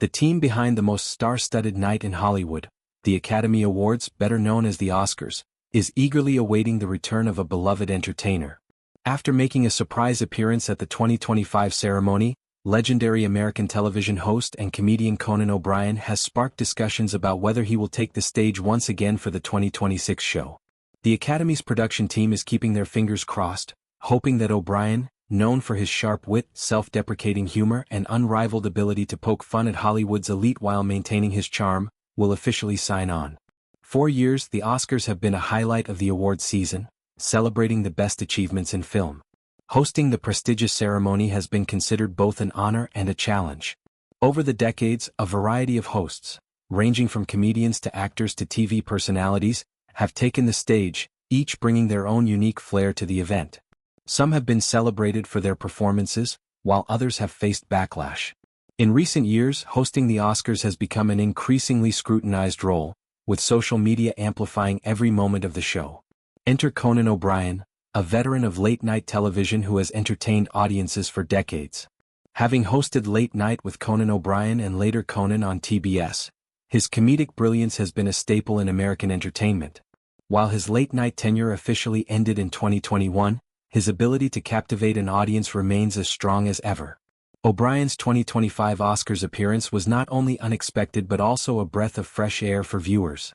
The team behind the most star-studded night in Hollywood, the Academy Awards, better known as the Oscars, is eagerly awaiting the return of a beloved entertainer. After making a surprise appearance at the 2025 ceremony, legendary American television host and comedian Conan O'Brien has sparked discussions about whether he will take the stage once again for the 2026 show. The Academy's production team is keeping their fingers crossed, hoping that O'Brien, known for his sharp wit, self-deprecating humor, and unrivaled ability to poke fun at Hollywood's elite while maintaining his charm, will officially sign on. For years, the Oscars have been a highlight of the awards season, celebrating the best achievements in film. Hosting the prestigious ceremony has been considered both an honor and a challenge. Over the decades, a variety of hosts, ranging from comedians to actors to TV personalities, have taken the stage, each bringing their own unique flair to the event. Some have been celebrated for their performances, while others have faced backlash. In recent years, hosting the Oscars has become an increasingly scrutinized role, with social media amplifying every moment of the show. Enter Conan O'Brien, a veteran of late-night television who has entertained audiences for decades. Having hosted Late Night with Conan O'Brien and later Conan on TBS, his comedic brilliance has been a staple in American entertainment. While his late-night tenure officially ended in 2021, his ability to captivate an audience remains as strong as ever. O'Brien's 2025 Oscars appearance was not only unexpected but also a breath of fresh air for viewers.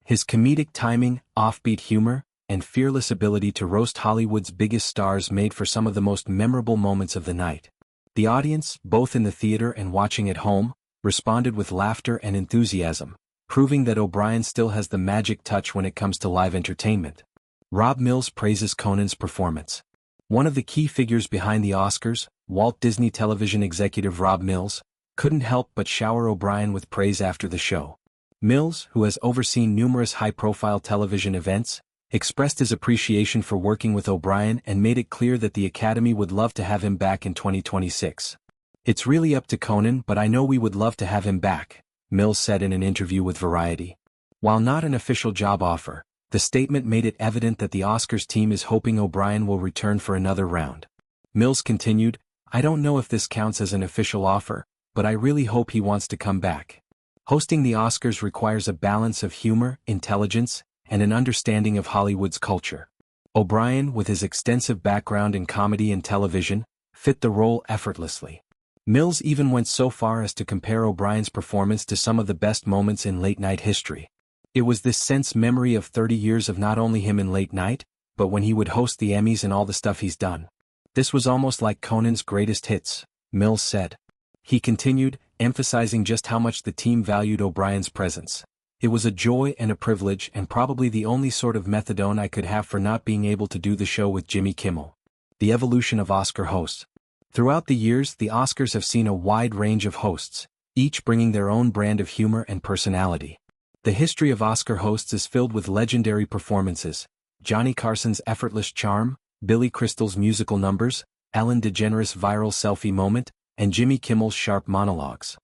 His comedic timing, offbeat humor, and fearless ability to roast Hollywood's biggest stars made for some of the most memorable moments of the night. The audience, both in the theater and watching at home, responded with laughter and enthusiasm, proving that O'Brien still has the magic touch when it comes to live entertainment. Rob Mills praises Conan's performance. One of the key figures behind the Oscars, Walt Disney Television executive Rob Mills, couldn't help but shower O'Brien with praise after the show. Mills, who has overseen numerous high-profile television events, expressed his appreciation for working with O'Brien and made it clear that the Academy would love to have him back in 2026. "It's really up to Conan, but I know we would love to have him back," Mills said in an interview with Variety. While not an official job offer, the statement made it evident that the Oscars team is hoping O'Brien will return for another round. Mills continued, "I don't know if this counts as an official offer, but I really hope he wants to come back." Hosting the Oscars requires a balance of humor, intelligence, and an understanding of Hollywood's culture. O'Brien, with his extensive background in comedy and television, fit the role effortlessly. Mills even went so far as to compare O'Brien's performance to some of the best moments in late-night history. It was this sense memory of 30 years of not only him in Late Night, but when he would host the Emmys and all the stuff he's done. "This was almost like Conan's greatest hits," Mills said. He continued, emphasizing just how much the team valued O'Brien's presence. "It was a joy and a privilege and probably the only sort of methadone I could have for not being able to do the show with Jimmy Kimmel." The evolution of Oscar hosts. Throughout the years, the Oscars have seen a wide range of hosts, each bringing their own brand of humor and personality. The history of Oscar hosts is filled with legendary performances: Johnny Carson's effortless charm, Billy Crystal's musical numbers, Ellen DeGeneres' viral selfie moment, and Jimmy Kimmel's sharp monologues.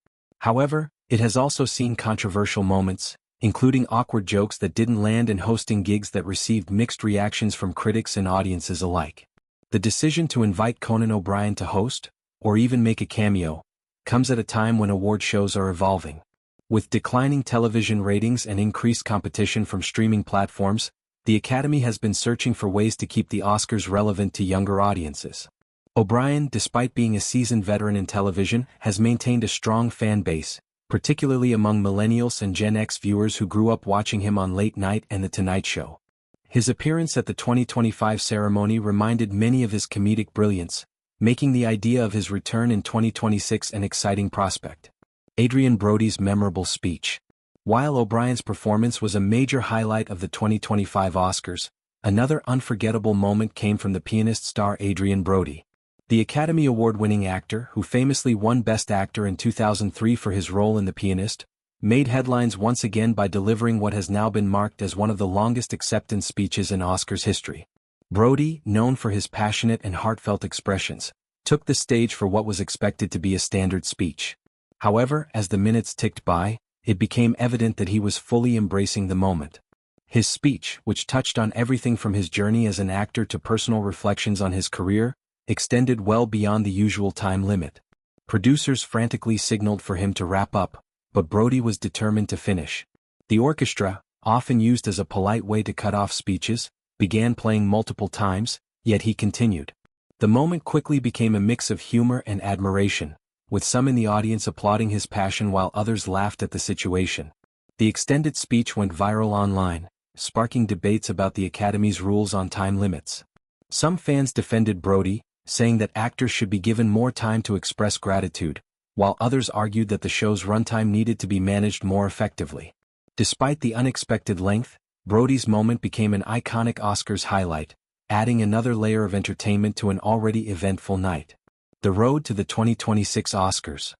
However, it has also seen controversial moments, including awkward jokes that didn't land and hosting gigs that received mixed reactions from critics and audiences alike. The decision to invite Conan O'Brien to host, or even make a cameo, comes at a time when award shows are evolving. With declining television ratings and increased competition from streaming platforms, the Academy has been searching for ways to keep the Oscars relevant to younger audiences. O'Brien, despite being a seasoned veteran in television, has maintained a strong fan base, particularly among millennials and Gen X viewers who grew up watching him on Late Night and The Tonight Show. His appearance at the 2025 ceremony reminded many of his comedic brilliance, making the idea of his return in 2026 an exciting prospect. Adrien Brody's memorable speech. While O'Brien's performance was a major highlight of the 2025 Oscars, another unforgettable moment came from the pianist star Adrien Brody. The Academy Award-winning actor, who famously won Best Actor in 2003 for his role in The Pianist, made headlines once again by delivering what has now been marked as one of the longest acceptance speeches in Oscars history. Brody, known for his passionate and heartfelt expressions, took the stage for what was expected to be a standard speech. However, as the minutes ticked by, it became evident that he was fully embracing the moment. His speech, which touched on everything from his journey as an actor to personal reflections on his career, extended well beyond the usual time limit. Producers frantically signaled for him to wrap up, but Brody was determined to finish. The orchestra, often used as a polite way to cut off speeches, began playing multiple times, yet he continued. The moment quickly became a mix of humor and admiration, with some in the audience applauding his passion while others laughed at the situation. The extended speech went viral online, sparking debates about the Academy's rules on time limits. Some fans defended Brody, saying that actors should be given more time to express gratitude, while others argued that the show's runtime needed to be managed more effectively. Despite the unexpected length, Brody's moment became an iconic Oscars highlight, adding another layer of entertainment to an already eventful night. The road to the 2026 Oscars.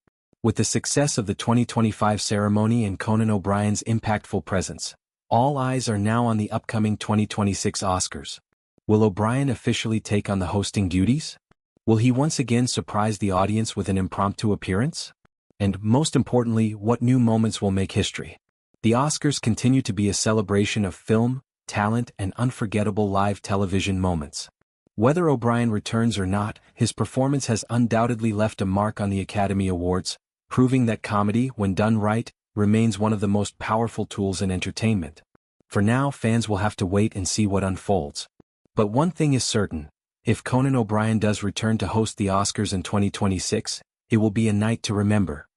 With the success of the 2025 ceremony and Conan O'Brien's impactful presence, all eyes are now on the upcoming 2026 Oscars. Will O'Brien officially take on the hosting duties? Will he once again surprise the audience with an impromptu appearance? And, most importantly, what new moments will make history? The Oscars continue to be a celebration of film, talent, and unforgettable live television moments. Whether O'Brien returns or not, his performance has undoubtedly left a mark on the Academy Awards, proving that comedy, when done right, remains one of the most powerful tools in entertainment. For now, fans will have to wait and see what unfolds. But one thing is certain: if Conan O'Brien does return to host the Oscars in 2026, it will be a night to remember.